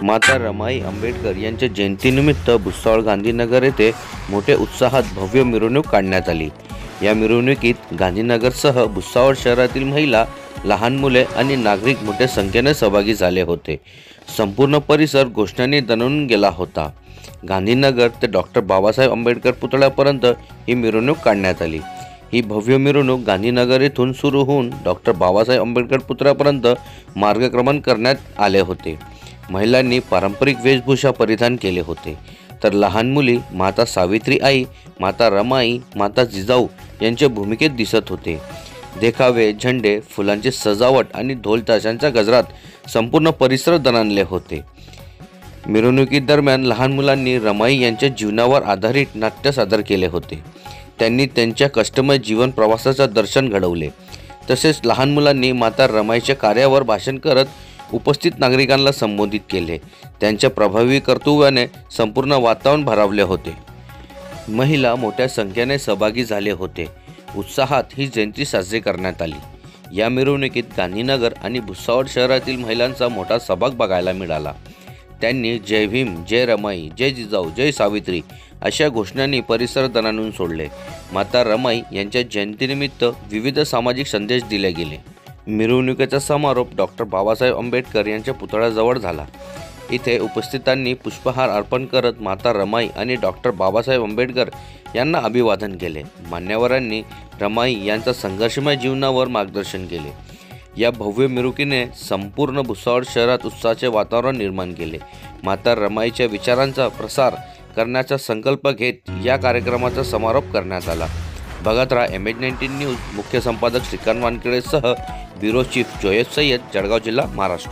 माता रमाई आंबेडकर यांच्या जयंतीनिमित्त भुसावळ गांधीनगर येथे मोठ्या उत्साहात भव्य मिरवणूक काढण्यात आली। या मिरवणुकीत गांधीनगरसह भुसावळ शहरातील महिला, लहान मुले आणि नागरिक मोठ्या संख्येने सहभागी झाले होते। संपूर्ण परिसर घोषणांनी दणून गेला होता। गांधीनगर ते डॉक्टर बाबासाहेब आंबेडकर पुतळ्यापर्यंत ही मिरवणूक काढण्यात आली। ही भव्य मिरवणूक गांधीनगर येथून सुरू होऊन डॉक्टर बाबासाहेब आंबेडकर पुतळ्यापर्यंत मार्गक्रमण करण्यात आले होते। महिलांनी पारंपरिक वेशभूषा परिधान केले होते, तर लहान मुली माता सावित्री आई, माता रमाई, माता जिजाऊ यांच्या भूमिकेत दिसत होते। देखावे, झेंडे, फुलांची सजावट आणि ढोल ताशांच्या गजरात संपूर्ण परिसर दणाणले होते। मिरवणुकीदरम्यान लहान मुलांनी रमाई यांच्या जीवनावर आधारित नाट्य सादर केले होते। त्यांनी त्यांच्या कष्टमय जीवन प्रवासाचे दर्शन घडवले। तसेच लहान मुलांनी माता रमाईच्या कार्यावर भाषण करत उपस्थित नागरिकांना संबोधित केले। त्यांच्या प्रभावी कर्तृत्वाने संपूर्ण वातावरण भारावले होते। महिला मोठ्या संख्येने सहभागी झाले होते। उत्साहात ही जयंती साजरी करण्यात आली। या मिरवणुकीत गांधीनगर आणि भुसावळ शहरातील महिलांचा मोठा सहभाग बघायला मिळाला। त्यांनी जय भीम, जय रमाई, जय जिजाऊ, जय सावित्री अशा घोषणांनी परिसर दणाणून सोडले। माता रमाई यांच्या जयंतीनिमित्त विविध सामाजिक संदेश दिले गेले। मिरवणुकीचा समारोप डॉक्टर बाबासाहेब आंबेडकर यांच्या पुतळ्याजवळ झाला। इथे उपस्थितांनी पुष्पहार अर्पण करत माता रमाई आणि डॉक्टर बाबासाहेब आंबेडकर यांना अभिवादन केले। मान्यवरांनी रमाई यांच्या संघर्षमय जीवनावर मार्गदर्शन केले। या भव्य मिरवणुकीने संपूर्ण भुसावळ शहरात उत्साहाचे वातावरण निर्माण केले। माता रमाईच्या विचारांचा प्रसार करण्याचा संकल्प घेत या कार्यक्रमाचा समारोप करण्यात आला। बघत रहा MH19 न्यूज। मुख्य संपादक श्रीकांत वानखेडेसह ब्युरो चीफ जोयस सय्यद, जळगाव जिल्हा, महाराष्ट्र।